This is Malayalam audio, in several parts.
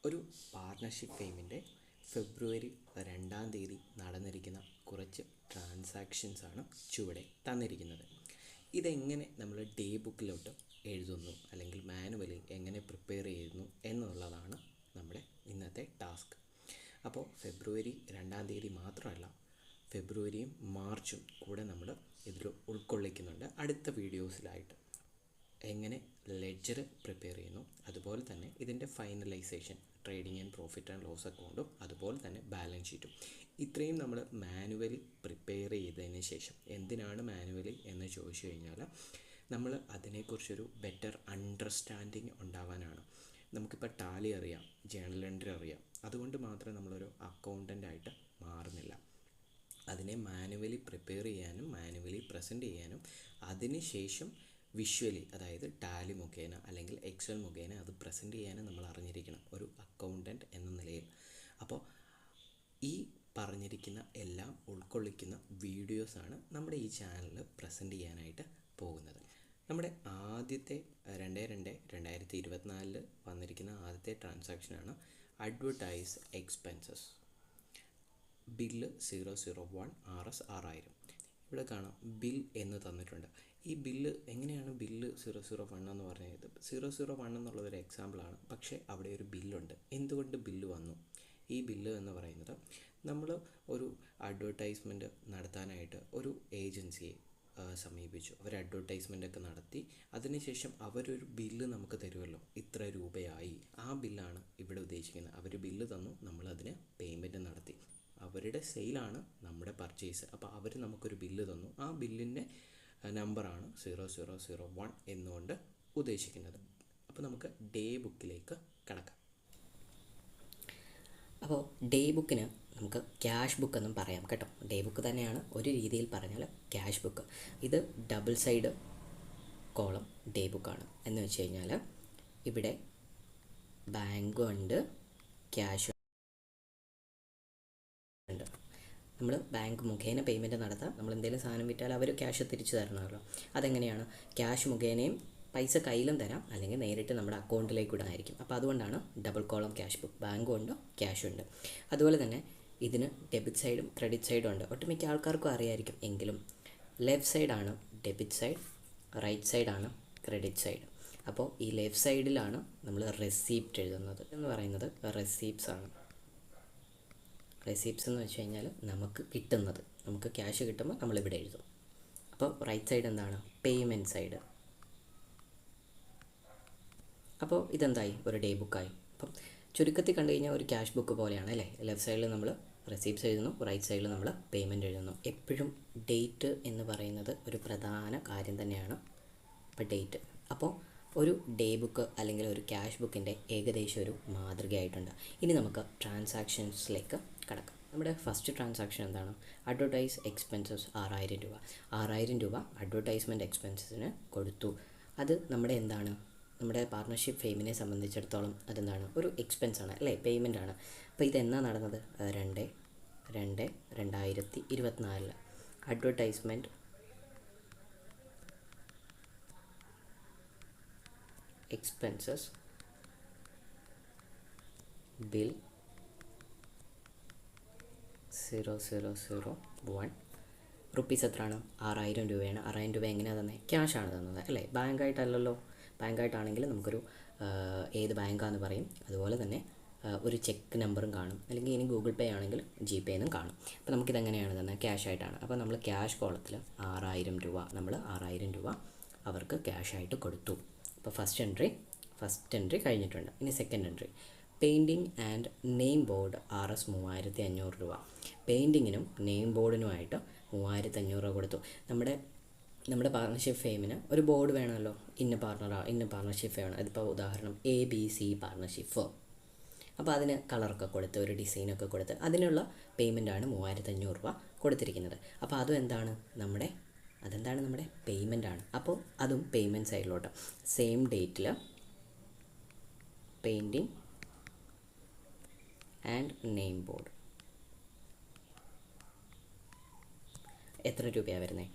ഒരു പാർട്ണർഷിപ്പ് ഫെയിമിൻ്റെ ഫെബ്രുവരി 2-ാം തീയതി നടന്നിരിക്കുന്ന കുറച്ച് ട്രാൻസാക്ഷൻസാണ് ചുവടെ തന്നിരിക്കുന്നത്. ഇതെങ്ങനെ നമ്മൾ ഡേ ബുക്കിലോട്ട് എഴുതുന്നു അല്ലെങ്കിൽ മാനുവലി എങ്ങനെ പ്രിപ്പയർ ചെയ്യുന്നു എന്നുള്ളതാണ് നമ്മുടെ ഇന്നത്തെ ടാസ്ക്. അപ്പോൾ ഫെബ്രുവരി 2-ാം തീയതി മാത്രമല്ല, ഫെബ്രുവരിയും മാർച്ചും കൂടെ നമ്മൾ ഇതിൽ ഉൾക്കൊള്ളിക്കുന്നുണ്ട് അടുത്ത വീഡിയോസിലായിട്ട്. എങ്ങനെ ലെഡ്ജർ പ്രിപ്പയർ ചെയ്യുന്നു, അതുപോലെ തന്നെ ഇതിൻ്റെ finalisation, trading and profit and loss അക്കൗണ്ടും അതുപോലെ തന്നെ ബാലൻസ് ഷീറ്റും, ഇത്രയും നമ്മൾ മാനുവലി പ്രിപ്പയർ ചെയ്തതിന് ശേഷം. എന്തിനാണ് മാനുവലി എന്ന് ചോദിച്ചു കഴിഞ്ഞാൽ, നമ്മൾ അതിനെക്കുറിച്ചൊരു ബെറ്റർ അണ്ടർസ്റ്റാൻഡിങ് ഉണ്ടാവാനാണ്. നമുക്കിപ്പോൾ ടാലി അറിയാം, ജേണൽ എൻട്രി അറിയാം, അതുകൊണ്ട് മാത്രം നമ്മളൊരു അക്കൗണ്ടൻ്റായിട്ട് മാറുന്നില്ല. അതിനെ മാനുവലി പ്രിപ്പയർ ചെയ്യാനും മാനുവലി പ്രസൻറ്റ് ചെയ്യാനും അതിനുശേഷം വിഷ്വലി, അതായത് ടാലി മുഖേന അല്ലെങ്കിൽ എക്സൽ മുഖേന അത് പ്രസൻറ്റ് ചെയ്യാനും നമ്മൾ അറിഞ്ഞിരിക്കണം ഒരു അക്കൗണ്ടൻറ്റ് എന്ന നിലയിൽ. അപ്പോൾ ഈ പറഞ്ഞിരിക്കുന്ന എല്ലാം ഉൾക്കൊള്ളിക്കുന്ന വീഡിയോസാണ് നമ്മുടെ ഈ ചാനലിൽ പ്രസൻറ്റ് ചെയ്യാനായിട്ട് പോകുന്നത്. നമ്മുടെ ആദ്യത്തെ 2/2/2024 വന്നിരിക്കുന്ന ആദ്യത്തെ ട്രാൻസാക്ഷനാണ് അഡ്വർടൈസ് എക്സ്പെൻസസ്. Bill 001 RS 6000. ഇവിടെ കാണാം ബിൽ എന്ന് തന്നിട്ടുണ്ട്. ഈ ബില്ല് എങ്ങനെയാണ് ബില്ല് 001 എന്ന് പറഞ്ഞത്? 001 എന്നുള്ളതൊരു എക്സാമ്പിളാണ്, പക്ഷേ അവിടെ ഒരു ബില്ലുണ്ട്. എന്തുകൊണ്ട് ബില്ല് വന്നു? ഈ ബില്ല് എന്ന് പറയുന്നത്, നമ്മൾ ഒരു അഡ്വർടൈസ്മെൻറ്റ് നടത്താനായിട്ട് ഒരു ഏജൻസിയെ സമീപിച്ചു. അവർ അഡ്വർടൈസ്മെൻ്റൊക്കെ നടത്തി, അതിനുശേഷം അവരൊരു ബില്ല് നമുക്ക് തരുമല്ലോ, ഇത്ര രൂപയായി. ആ ബില്ലാണ് ഇവിടെ ഉദ്ദേശിക്കുന്നത്. അവർ ബില്ല് തന്നു, നമ്മളതിന് പേയ്മെൻറ്റ് നടത്തി. അവരുടെ സെയിലാണ് നമ്മുടെ പർച്ചേസ്. അപ്പോൾ അവർ നമുക്കൊരു ബില്ല് തന്നു, ആ ബില്ലിൻ്റെ നമ്പറാണ് 0001 എന്നുകൊണ്ട് ഉദ്ദേശിക്കുന്നത്. അപ്പോൾ നമുക്ക് ഡേ ബുക്കിലേക്ക് കടക്കാം. അപ്പോൾ ഡേ ബുക്കിന് നമുക്ക് ക്യാഷ് ബുക്ക് എന്നും പറയാം കേട്ടോ. ഡേ ബുക്ക് തന്നെയാണ് ഒരു രീതിയിൽ പറഞ്ഞാൽ ക്യാഷ് ബുക്ക്. ഇത് ഡബിൾ സൈഡ് കോളം ഡേ ബുക്കാണ്. എന്ന് വെച്ച് കഴിഞ്ഞാൽ ഇവിടെ ബാങ്കും ഉണ്ട്, ക്യാഷ് ഉണ്ട്. നമ്മൾ ബാങ്ക് മുഖേന പേയ്മെൻറ്റ് നടത്താം. നമ്മൾ എന്തെങ്കിലും സാധനം വിറ്റാൽ അവർ ക്യാഷ് തിരിച്ചു തരണമല്ലോ. അതെങ്ങനെയാണ്? ക്യാഷ് മുഖേനയും പൈസ കയ്യിലും തരാം, അല്ലെങ്കിൽ നേരിട്ട് നമ്മുടെ അക്കൗണ്ടിലേക്ക് ഇടാനായിരിക്കും. അപ്പോൾ അതുകൊണ്ടാണ് ഡബിൾ കോളം ക്യാഷ് ബുക്ക്. ബാങ്കും ഉണ്ട്, ക്യാഷും ഉണ്ട്. അതുപോലെ തന്നെ ഇതിന് ഡെബിറ്റ് സൈഡും ക്രെഡിറ്റ് സൈഡും ഉണ്ട്. ഒട്ടുമിക്ക ആൾക്കാർക്കും അറിയായിരിക്കും. എങ്കിലും ലെഫ്റ്റ് സൈഡാണ് ഡെബിറ്റ് സൈഡ്, റൈറ്റ് സൈഡാണ് ക്രെഡിറ്റ് സൈഡ്. അപ്പോൾ ഈ ലെഫ്റ്റ് സൈഡിലാണ് നമ്മൾ റെസീപ്റ്റ് എഴുതുന്നത്. എന്ന് പറയുന്നത് റെസീപ്റ്റ്സ് ആണ്. റെസീപ്റ്റ്സ് എന്ന് വെച്ച് കഴിഞ്ഞാൽ നമുക്ക് കിട്ടുന്നത്, നമുക്ക് ക്യാഷ് കിട്ടുമ്പോൾ നമ്മളിവിടെ എഴുതും. അപ്പോൾ റൈറ്റ് സൈഡ് എന്താണ്? Payment side. അപ്പോൾ ഇതെന്തായി? ഒരു ഡേ ബുക്കായി. അപ്പം ചുരുക്കത്തിൽ കണ്ടു കഴിഞ്ഞാൽ ഒരു ക്യാഷ് ബുക്ക് പോലെയാണ് അല്ലേ? ലെഫ്റ്റ് സൈഡിൽ നമ്മൾ റെസീപ്റ്റ്സ് എഴുതുന്നു, റൈറ്റ് സൈഡിൽ നമ്മൾ പേയ്മെൻറ്റ് എഴുതുന്നു. എപ്പോഴും ഡേറ്റ് എന്ന് പറയുന്നത് ഒരു പ്രധാന കാര്യം തന്നെയാണ്. ഇപ്പോൾ ഡേറ്റ്. അപ്പോൾ ഒരു ഡേ ബുക്ക് അല്ലെങ്കിൽ ഒരു ക്യാഷ് ബുക്കിൻ്റെ ഏകദേശം ഒരു മാതൃകയായിട്ടുണ്ട്. ഇനി നമുക്ക് ട്രാൻസാക്ഷൻസിലേക്ക് കടക്കാം. നമ്മുടെ ഫസ്റ്റ് ട്രാൻസാക്ഷൻ എന്താണ്? അഡ്വർടൈസ് എക്സ്പെൻസസ് 6000 രൂപ. 6000 രൂപ അഡ്വർടൈസ്മെൻറ്റ് എക്സ്പെൻസസിന് കൊടുത്തു. അത് നമ്മുടെ എന്താണ്? നമ്മുടെ പാർട്ണർഷിപ്പ് ഫെയിമിനെ സംബന്ധിച്ചിടത്തോളം അതെന്താണ്? ഒരു എക്സ്പെൻസാണ് അല്ലേ? പേയ്മെൻ്റ് ആണ്. അപ്പോൾ ഇതെന്നാ നടന്നത്? 2/2/2024 അഡ്വർടൈസ്മെൻറ്റ് എക്സ്പെൻസസ് ബിൽ 0001 റുപ്പീസ്. എത്രയാണ്? 6000 രൂപയാണ്. 6000 രൂപ എങ്ങനെയാണ് തന്നെ? ക്യാഷാണ് തന്നത് അല്ലേ? ബാങ്കായിട്ടല്ലല്ലോ. ബാങ്കായിട്ടാണെങ്കിൽ നമുക്കൊരു ഏത് ബാങ്കാന്ന് പറയും. അതുപോലെ തന്നെ ഒരു ചെക്ക് നമ്പറും കാണും, അല്ലെങ്കിൽ ഇനി ഗൂഗിൾ പേ ആണെങ്കിൽ GPay എന്നും കാണും. അപ്പോൾ നമുക്കിതെങ്ങനെയാണ് തന്നെ? ക്യാഷ് ആയിട്ടാണ്. അപ്പോൾ നമ്മൾ ക്യാഷ് കോളത്തിൽ 6000 രൂപ, നമ്മൾ 6000 രൂപ അവർക്ക് ക്യാഷായിട്ട് കൊടുത്തു. അപ്പോൾ ഫസ്റ്റ് എൻട്രി കഴിഞ്ഞിട്ടുണ്ട്. ഇനി second entry, painting and name board RS 3500 രൂപ. പെയിൻറ്റിങ്ങിനും നെയിം ബോർഡിനുമായിട്ട് 3500 രൂപ കൊടുത്തു. നമ്മുടെ പാർട്ണർഷിപ്പ് ഫെയിമിന് ഒരു ബോർഡ് വേണമല്ലോ. ഇന്ന പാർട്ണർഷിപ്പ് ഫെയിമാണ്. ഇതിപ്പോൾ ഉദാഹരണം ABC പാർട്ണർഷിപ്പ് ഫേം. അപ്പോൾ അതിന് കളറൊക്കെ കൊടുത്ത് ഒരു ഡിസൈനൊക്കെ കൊടുത്ത് അതിനുള്ള പേയ്മെൻറ്റാണ് 3500 രൂപ കൊടുത്തിരിക്കുന്നത്. അപ്പോൾ അതും എന്താണ്? അതെന്താണ്? നമ്മുടെ പേയ്മെൻറ്റാണ്. അപ്പോൾ അതും പേയ്മെൻറ്റ് സൈഡിലോട്ട് സെയിം ഡേറ്റിൽ പെയിൻറ്റിങ് ആൻഡ് നെയിം ബോർഡ് എത്ര രൂപയാണ് വരുന്നത്?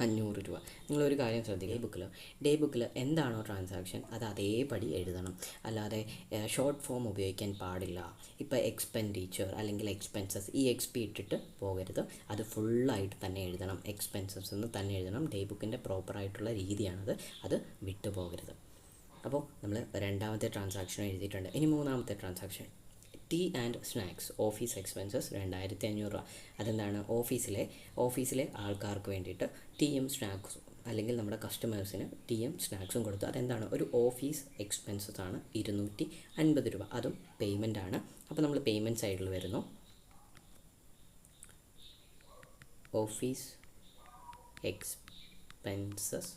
500 രൂപ. നിങ്ങളൊരു കാര്യം ശ്രദ്ധിക്കുക, ഡേ ബുക്കിൽ എന്താണോ ട്രാൻസാക്ഷൻ അത് അതേപടി എഴുതണം. അല്ലാതെ ഷോർട്ട് ഫോം ഉപയോഗിക്കാൻ പാടില്ല. ഇപ്പോൾ എക്സ്പെൻഡിച്ചർ അല്ലെങ്കിൽ എക്സ്പെൻസസ്, ഈ XP ഇട്ടിട്ട് പോകരുത്. അത് ഫുള്ളായിട്ട് തന്നെ എഴുതണം. എക്സ്പെൻസസ് എന്ന് തന്നെ എഴുതണം. ഡേ ബുക്കിൻ്റെ പ്രോപ്പറായിട്ടുള്ള രീതിയാണത്. അത് വിട്ടു പോകരുത്. അപ്പോൾ നമ്മൾ രണ്ടാമത്തെ ട്രാൻസാക്ഷൻ എഴുതിയിട്ടുണ്ട്. ഇനി മൂന്നാമത്തെ transaction, tea and snacks office expenses 2500 രൂപ. അതെന്താണ്? ഓഫീസിലെ ആൾക്കാർക്ക് വേണ്ടിയിട്ട് ടീയും സ്നാക്സും അല്ലെങ്കിൽ നമ്മുടെ കസ്റ്റമേഴ്സിന് ടീയും സ്നാക്സും കൊടുത്തു. അതെന്താണ്? ഒരു ഓഫീസ് എക്സ്പെൻസസ് ആണ് 250 രൂപ. അതും പേയ്മെൻ്റ് ആണ്. അപ്പോൾ നമ്മൾ പേയ്മെൻറ്റ് സൈഡിൽ വരുന്നു. ഓഫീസ് എക്സ്പെൻസസ്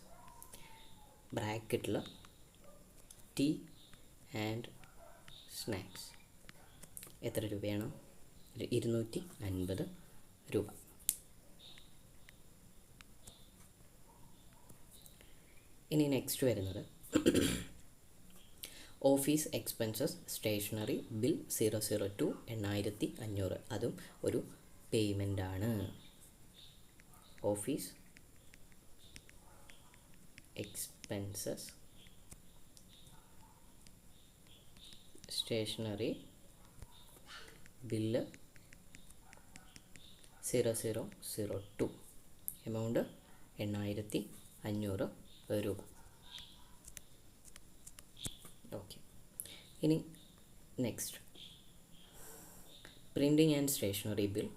ബ്രാക്കറ്റിൽ ടീ ആൻഡ് സ്നാക്സ് എത്ര രൂപയാണ്? 250 രൂപ. ഇനി നെക്സ്റ്റ് വരുന്നത് ഓഫീസ് എക്സ്പെൻസസ് സ്റ്റേഷനറി ബിൽ 002 8500. അതും ഒരു പേയ്മെൻ്റ് ആണ്. Office expenses stationery bill 0002, amount 8500 രൂപ. ഓക്കെ. ഇനി next printing and stationery bill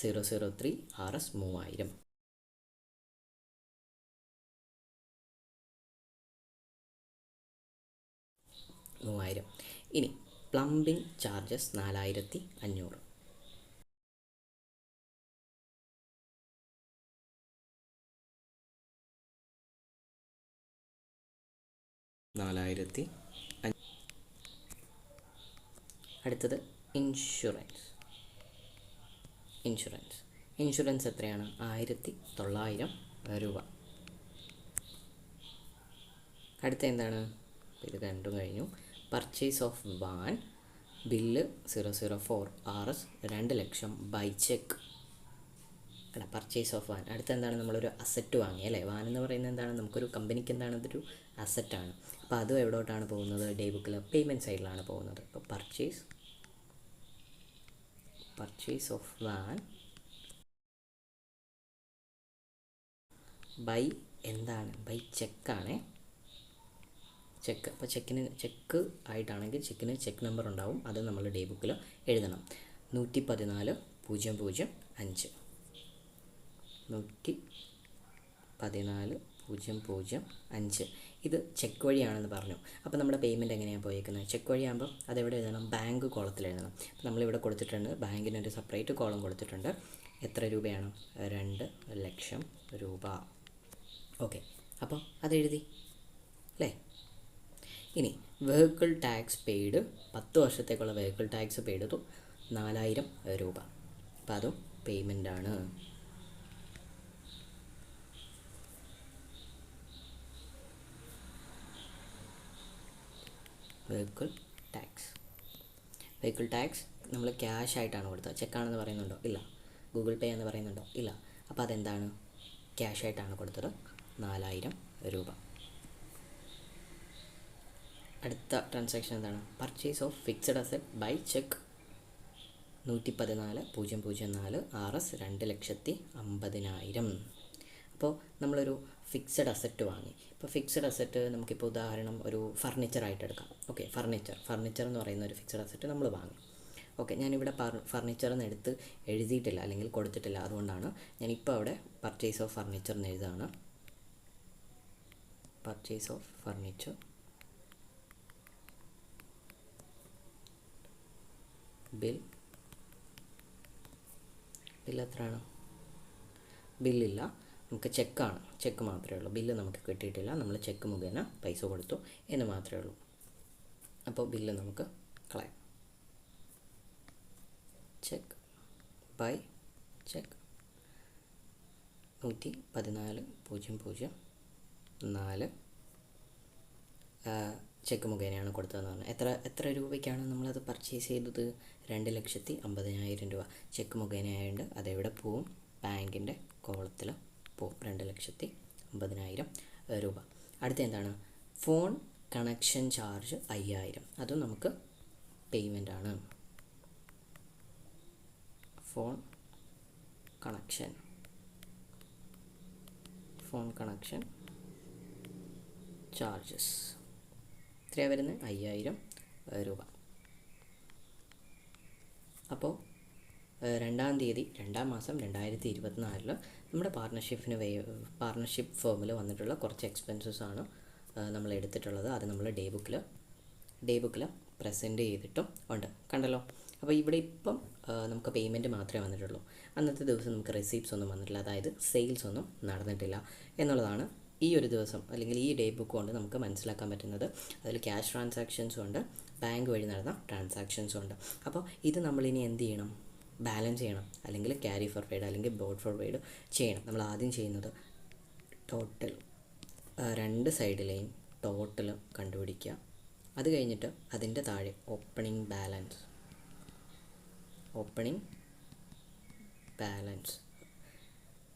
003 RS 3000. ഇനി പ്ലംബിംഗ് ചാർജസ് 4500. അടുത്തത് ഇൻഷുറൻസ് എത്രയാണ്? 1900 രൂപ. അടുത്ത എന്താണ്? ഇത് രണ്ടും കഴിഞ്ഞു. Purchase of van bill 004 RS 2 ലക്ഷം ബൈ ചെക്ക്. അല്ല, പർച്ചേസ് ഓഫ് വാൻ. അടുത്ത എന്താണ്? നമ്മളൊരു അസറ്റ് വാങ്ങി അല്ലേ? വാൻ എന്ന് പറയുന്നത് എന്താണ്? നമുക്കൊരു കമ്പനിക്ക് എന്താണ്? അതൊരു അസറ്റാണ്. അപ്പോൾ അതും എവിടോട്ടാണ് പോകുന്നത്? ഡേ ബുക്കിൽ പേയ്മെൻറ്റ് സൈഡിലാണ് പോകുന്നത്. അപ്പോൾ പർച്ചേസ് ഓഫ് വാൻ ബൈ എന്താണ്? ബൈ ചെക്കാണ്. ചെക്ക്. അപ്പോൾ ചെക്ക് ആയിട്ടാണെങ്കിൽ ചെക്കിന് ചെക്ക് നമ്പർ ഉണ്ടാവും. അത് നമ്മൾ ഡേ ബുക്കിൽ എഴുതണം. 114 005 114 005. ഇത് ചെക്ക് വഴിയാണെന്ന് പറഞ്ഞു. അപ്പോൾ നമ്മുടെ പേയ്മെൻറ്റ് എങ്ങനെയാണ് പോയേക്കുന്നത്? ചെക്ക് വഴിയാകുമ്പോൾ അതെവിടെ എഴുതണം? ബാങ്ക് കോളത്തിൽ എഴുതണം. അപ്പോൾ നമ്മളിവിടെ കൊടുത്തിട്ടുണ്ട്, ബാങ്കിനൊരു സെപ്പറേറ്റ് കോളം കൊടുത്തിട്ടുണ്ട്. എത്ര രൂപയാണ്? 2 ലക്ഷം രൂപ. ഓക്കെ, അപ്പോൾ അതെഴുതി അല്ലേ? ഇനി വെഹിക്കിൾ ടാക്സ് പെയ്ഡ്, 10 വർഷത്തേക്കുള്ള വെഹിക്കിൾ ടാക്സ് പെയ്ഡ് 4000 രൂപ. അപ്പോൾ അതും പേയ്മെൻ്റ് ആണ്. വെഹിക്കിൾ ടാക്സ് നമ്മൾ ക്യാഷ് ആയിട്ടാണ് കൊടുത്തത്. ചെക്കാണെന്ന് പറയുന്നുണ്ടോ? ഇല്ല. ഗൂഗിൾ പേ എന്ന് പറയുന്നുണ്ടോ? ഇല്ല. അപ്പോൾ അതെന്താണ്? ക്യാഷ് ആയിട്ടാണ് കൊടുത്തത്. 4000 രൂപ. അടുത്ത ട്രാൻസാക്ഷൻ എന്താണ്? Purchase of fixed asset by cheque 114 004 RS 2,50,000. അപ്പോൾ നമ്മളൊരു ഫിക്സഡ് അസറ്റ് വാങ്ങി. ഇപ്പോൾ ഫിക്സഡ് അസറ്റ് നമുക്കിപ്പോൾ ഉദാഹരണം ഒരു ഫർണിച്ചറായിട്ട് എടുക്കാം. ഓക്കെ, ഫർണിച്ചർ എന്ന് പറയുന്ന ഒരു ഫിക്സഡ് അസറ്റ് നമ്മൾ വാങ്ങി. ഓക്കെ, ഞാനിവിടെ ഫർണിച്ചർ എന്ന് എടുത്ത് എഴുതിയിട്ടില്ല അല്ലെങ്കിൽ കൊടുത്തിട്ടില്ല. അതുകൊണ്ടാണ് ഞാനിപ്പോൾ അവിടെ പർച്ചേസ് ഓഫ് ഫർണിച്ചർ എന്ന് എഴുതുകയാണ്. പർച്ചേസ് ഓഫ് ഫർണിച്ചർ ബിൽ എത്രയാണ്? ബില്ലില്ല, നമുക്ക് ചെക്കാണ്. ചെക്ക് മാത്രമേ ഉള്ളൂ. ബില്ല് നമുക്ക് കിട്ടിയിട്ടില്ല. നമ്മൾ ചെക്ക് മുഖേന പൈസ കൊടുത്തു എന്ന് മാത്രമേ ഉള്ളൂ. അപ്പോൾ ബില്ല് നമുക്ക് കളയാം. ചെക്ക് ബൈ ചെക്ക് 114 004 ചെക്ക് മുഖേനയാണ് കൊടുത്തതെന്ന് പറഞ്ഞാൽ എത്ര രൂപയ്ക്കാണ് നമ്മളത് പർച്ചേസ് ചെയ്തത്? 2,50,000 രൂപ. ചെക്ക് മുഖേന ആയതുകൊണ്ട് അതെവിടെ പോവും? ബാങ്കിൻ്റെ കോളത്തിൽ പോവും, 2,50,000 രൂപ. അടുത്ത എന്താണ്? ഫോൺ കണക്ഷൻ ചാർജ് 5,000, അതും നമുക്ക് പേയ്മെൻ്റ് ആണ്. ഫോൺ കണക്ഷൻ ചാർജസ് എത്രയാണ് വരുന്നത്? 5,000 രൂപ. അപ്പോൾ 2-ാം തീയതി 2-ാം മാസം 2024 നമ്മുടെ പാർട്ണർഷിപ്പ് ഫേമിൽ വന്നിട്ടുള്ള കുറച്ച് എക്സ്പെൻസസ് ആണ് നമ്മൾ എടുത്തിട്ടുള്ളത്. അത് നമ്മൾ ഡേ ബുക്കിൽ പ്രസൻറ്റ് ചെയ്തിട്ടും ഉണ്ട്, കണ്ടല്ലോ. അപ്പോൾ ഇവിടെ ഇപ്പം നമുക്ക് പേയ്മെൻറ്റ് മാത്രമേ വന്നിട്ടുള്ളൂ. അന്നത്തെ ദിവസം നമുക്ക് റെസീപ്റ്റ്സ് ഒന്നും വന്നിട്ടില്ല, അതായത് സെയിൽസ് ഒന്നും നടന്നിട്ടില്ല എന്നുള്ളതാണ് ഈ ഒരു ദിവസം അല്ലെങ്കിൽ ഈ ഡേ ബുക്ക് കൊണ്ട് നമുക്ക് മനസ്സിലാക്കാൻ പറ്റുന്നത്. അതിൽ ക്യാഷ് ട്രാൻസാക്ഷൻസും ഉണ്ട്, ബാങ്ക് വഴി നടന്ന ട്രാൻസാക്ഷൻസും ഉണ്ട്. അപ്പോൾ ഇത് നമ്മളിനി എന്ത് ചെയ്യണം? ബാലൻസ് ചെയ്യണം, അല്ലെങ്കിൽ ക്യാരി ഫോർവേഡ് അല്ലെങ്കിൽ ബ്രോഡ് ഫോർവേഡ് ചെയ്യണം. നമ്മൾ ആദ്യം ചെയ്യുന്നത് ടോട്ടൽ, 2 സൈഡിലെയും ടോട്ടൽ കണ്ടുപിടിക്കുക. അത് കഴിഞ്ഞിട്ട് അതിൻ്റെ താഴെ ഓപ്പണിംഗ് ബാലൻസ്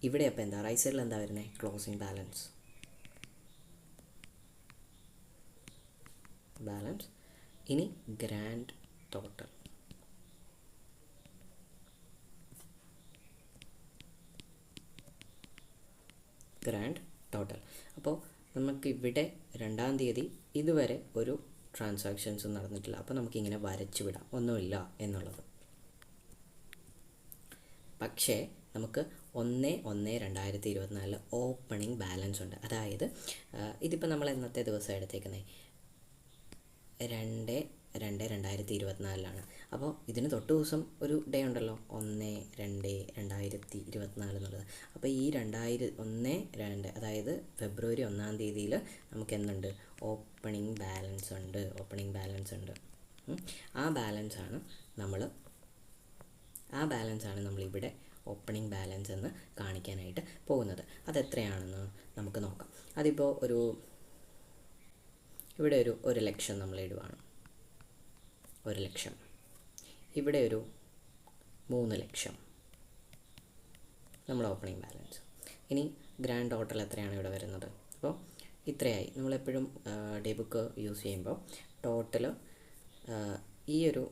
ഇവിടെ അപ്പോൾ എന്താ റൈറ്റ് സൈഡിൽ എന്താ വരുന്നത്? Closing balance. ഇനി ഗ്രാൻഡ് ടോട്ടൽ. അപ്പോൾ നമുക്ക് ഇവിടെ 2-ാം തീയതി ഇതുവരെ ഒരു ട്രാൻസാക്ഷൻസും നടന്നിട്ടില്ല. അപ്പോൾ നമുക്കിങ്ങനെ വരച്ചു വിടാം, ഒന്നുമില്ല എന്നുള്ളത്. പക്ഷേ നമുക്ക് 1/1/2024 ഓപ്പണിംഗ് ബാലൻസ് ഉണ്ട്. അതായത് ഇതിപ്പോൾ നമ്മൾ എന്നത്തെ ദിവസം എടുത്തേക്കുന്നത് 2/2/2024 അപ്പോൾ ഇതിന് തൊട്ട് ദിവസം ഒരു ഡേ ഉണ്ടല്ലോ, 1/2/2024 എന്നുള്ളത്. അപ്പോൾ ഈ 1/2 അതായത് ഫെബ്രുവരി 1-ാം തീയതിയിൽ നമുക്ക് എന്തുണ്ട്? ഓപ്പണിംഗ് ബാലൻസ് ഉണ്ട്. ആ ബാലൻസാണ് നമ്മളിവിടെ ഓപ്പണിംഗ് ബാലൻസ് എന്ന് കാണിക്കാനായിട്ട് പോകുന്നത്. അതെത്രയാണെന്ന് നമുക്ക് നോക്കാം. അതിപ്പോൾ ഇവിടെ ഒരു 1,00,000 നമ്മൾ ഇടുവാണ്, 1,00,000. ഇവിടെ ഒരു 3,00,000 നമ്മൾ ഓപ്പണിംഗ് ബാലൻസ്. ഇനി ഗ്രാൻഡ് ടോട്ടൽ എത്രയാണ് ഇവിടെ വരുന്നത്? അപ്പോൾ ഇത്രയായി. നമ്മളെപ്പോഴും ഡേ ബുക്ക് യൂസ് ചെയ്യുമ്പോൾ ടോട്ടൽ ഈ ഒരു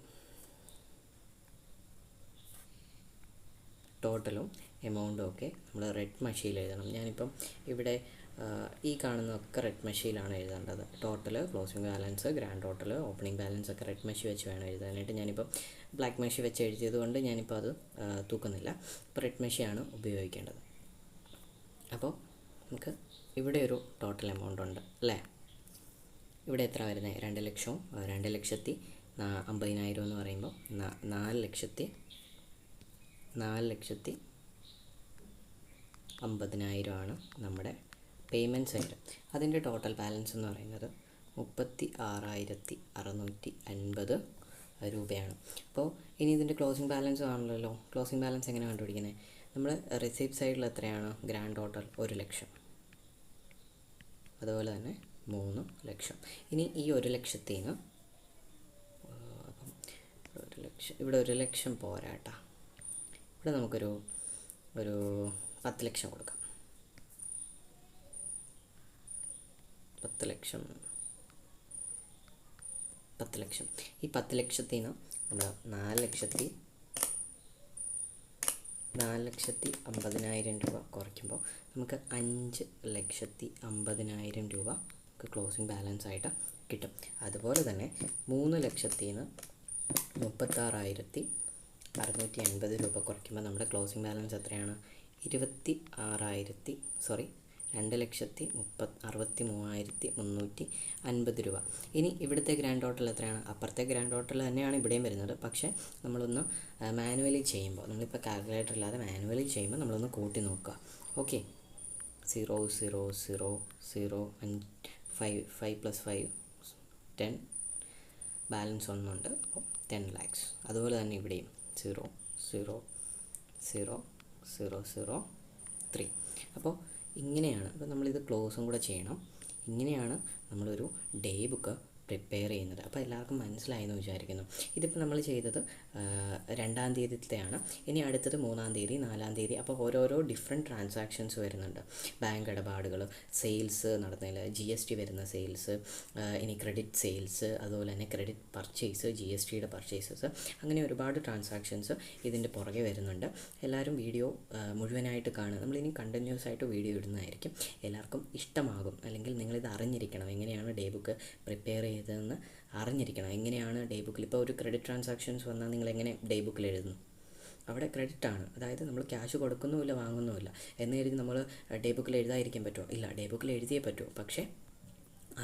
ടോട്ടലും എമൗണ്ടും ഒക്കെ നമ്മൾ റെഡ് മഷിയിൽ എഴുതണം. ഞാനിപ്പം ഇവിടെ ഈ കാണുന്നതൊക്കെ റെഡ് മഷിയിലാണ് എഴുതേണ്ടത്. Total, closing balance, grand total, opening balance ഒക്കെ റെഡ് മഷി വെച്ച് വേണം എഴുതാനായിട്ട്. ഞാനിപ്പം ബ്ലാക്ക് മഷി വെച്ച് എഴുതിയത് കൊണ്ട് ഞാനിപ്പോൾ അത് തൂക്കുന്നില്ല. ഇപ്പോൾ റെഡ് മഷിയാണ് ഉപയോഗിക്കേണ്ടത്. അപ്പോൾ നമുക്ക് ഇവിടെ ഒരു ടോട്ടൽ എമൗണ്ട് ഉണ്ട് അല്ലേ? ഇവിടെ എത്ര വരുന്നത്? 2,00,000. 2,50,000 എന്ന് പറയുമ്പോൾ 4,50,000 ആണ് നമ്മുടെ പേയ്മെൻറ്റ് സൈഡ്. അതിൻ്റെ ടോട്ടൽ ബാലൻസ് എന്ന് പറയുന്നത് 36,650 രൂപയാണ്. അപ്പോൾ ഇനി ഇതിൻ്റെ ക്ലോസിംഗ് ബാലൻസ് ആണല്ലോ. ക്ലോസിംഗ് ബാലൻസ് എങ്ങനെ കണ്ടുപിടിക്കുന്നത്? നമ്മൾ റിസീപ്റ്റ് സൈഡിൽ എത്രയാണ്? ഗ്രാൻഡ് ടോട്ടൽ 1,00,000, അതുപോലെ തന്നെ 3,00,000. ഇനി ഈ 1,00,000 നിന്ന് അപ്പം 1,00,000 ഇവിടെ 1,00,000 പോരാട്ടാ. ഇവിടെ നമുക്കൊരു 10,00,000 കൊടുക്കാം. 10,00,000. ഈ 10,00,000 നിന്ന് നമ്മൾ 4,50,000 രൂപ കുറയ്ക്കുമ്പോൾ നമുക്ക് 5,50,000 രൂപ നമുക്ക് ക്ലോസിംഗ് ബാലൻസ് ആയിട്ട് കിട്ടും. അതുപോലെ തന്നെ 3,00,000 നിന്ന് 36,650 രൂപ കുറയ്ക്കുമ്പോൾ നമ്മുടെ ക്ലോസിംഗ് ബാലൻസ് എത്രയാണ്? 2,63,350 രൂപ. ഇനി ഇവിടുത്തെ ഗ്രാൻഡ് ടോട്ടൽ എത്രയാണ്? അപ്പുറത്തെ ഗ്രാൻഡ് ടോട്ടൽ തന്നെയാണ് ഇവിടെയും വരുന്നത്. പക്ഷേ നമ്മളൊന്ന് മാനുവലി ചെയ്യുമ്പോൾ, നമ്മളിപ്പോൾ കാൽക്കുലേറ്റർ ഇല്ലാതെ മാനുവലി ചെയ്യുമ്പോൾ നമ്മളൊന്ന് കൂട്ടി നോക്കുക. ഓക്കെ, 0 0 0 0 5 5 + 5 10, ബാലൻസ് ഒന്നുണ്ട്, അപ്പോൾ 10 lakhs. അതുപോലെ തന്നെ ഇവിടെയും 0 0 0 0 0 3. അപ്പോൾ ഇങ്ങനെയാണ്. അപ്പോൾ നമ്മളിത് ക്ലോസും കൂടെ ചെയ്യണം. ഇങ്ങനെയാണ് നമ്മളൊരു ഡേ ബുക്ക് പ്രിപ്പയർ ചെയ്യുന്നത്. അപ്പോൾ എല്ലാവർക്കും മനസ്സിലായെന്ന് വിചാരിക്കുന്നു. ഇതിപ്പോൾ നമ്മൾ ചെയ്തത് 2-ാം തീയതിത്തെയാണ്. ഇനി അടുത്തത് 3-ാം തീയതി, 4-ാം തീയതി. അപ്പോൾ ഓരോരോ ഡിഫറെൻറ്റ് ട്രാൻസാക്ഷൻസ് വരുന്നുണ്ട്. ബാങ്ക് ഇടപാടുകൾ, സെയിൽസ് നടന്നതിൽ GST വരുന്ന സെയിൽസ്, ഇനി ക്രെഡിറ്റ് സെയിൽസ്, അതുപോലെ തന്നെ ക്രെഡിറ്റ് പർച്ചേസ്, GSTയുടെ പർച്ചേസസ്, അങ്ങനെ ഒരുപാട് ട്രാൻസാക്ഷൻസ് ഇതിൻ്റെ പുറകെ വരുന്നുണ്ട്. എല്ലാവരും വീഡിയോ മുഴുവനായിട്ട് കാണുക. നമ്മളിനി കണ്ടിന്യൂസ് ആയിട്ട് വീഡിയോ ഇടുന്നതായിരിക്കും. എല്ലാവർക്കും ഇഷ്ടമാകും. അല്ലെങ്കിൽ നിങ്ങളിത് അറിഞ്ഞിരിക്കണം, എങ്ങനെയാണ് ഡേ ബുക്ക് പ്രിപ്പയർ ചെയ്തതെന്ന് അറിഞ്ഞിരിക്കണം. എങ്ങനെയാണ് ഡേ ബുക്കിൽ ഇപ്പോൾ ഒരു ക്രെഡിറ്റ് ട്രാൻസാക്ഷൻസ് വന്നാൽ നിങ്ങളെങ്ങനെ ഡേ ബുക്കിൽ എഴുതുന്നു? അവിടെ ക്രെഡിറ്റാണ്, അതായത് നമ്മൾ ക്യാഷ് കൊടുക്കുന്നുമില്ല വാങ്ങുന്നുമില്ല എന്ന് കരുതി നമ്മൾ ഡേ ബുക്കിൽ എഴുതാതിരിക്കാൻ പറ്റുമോ? ഇല്ല, ഡേ ബുക്കിൽ എഴുതിയേ പറ്റൂ. പക്ഷേ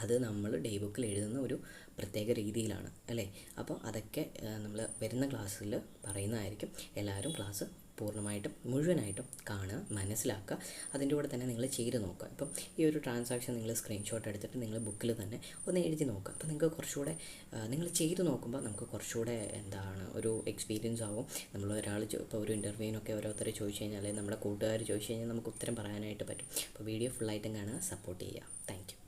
അത് നമ്മൾ ഡേ ബുക്കിൽ എഴുതുന്ന ഒരു പ്രത്യേക രീതിയിലാണ്, അല്ലേ? അപ്പോൾ അതൊക്കെ നമ്മൾ വരുന്ന ക്ലാസ്സിൽ പറയുന്നതായിരിക്കും. എല്ലാവരും ക്ലാസ് പൂർണ്ണമായിട്ടും മുഴുവനായിട്ടും കാണുക, മനസ്സിലാക്കുക. അതിൻ്റെ കൂടെ തന്നെ നിങ്ങൾ ചെയ്ത് നോക്കുക. ഇപ്പം ഈ ഒരു ട്രാൻസാക്ഷൻ നിങ്ങൾ സ്ക്രീൻഷോട്ട് എടുത്തിട്ട് നിങ്ങൾ ബുക്കിൽ തന്നെ ഒന്ന് എഴുതി നോക്കുക. അപ്പോൾ നിങ്ങൾക്ക് കുറച്ചുകൂടെ നിങ്ങൾ ചെയ്ത് നോക്കുമ്പോൾ നമുക്ക് കുറച്ചുകൂടെ ഒരു എക്സ്പീരിയൻസ് ആവും. നമ്മൾ ഒരാൾ ഇപ്പോൾ ഒരു ഇൻ്റർവ്യൂവിനൊക്കെ ഓരോരുത്തർ ചോദിച്ചു കഴിഞ്ഞാൽ, നമ്മുടെ കൂട്ടുകാർ ചോദിച്ചു കഴിഞ്ഞാൽ നമുക്ക് ഉത്തരം പറയാനായിട്ട് പറ്റും. അപ്പോൾ വീഡിയോ ഫുള്ളായിട്ടും കാണുക, സപ്പോർട്ട് ചെയ്യുക. Thank you.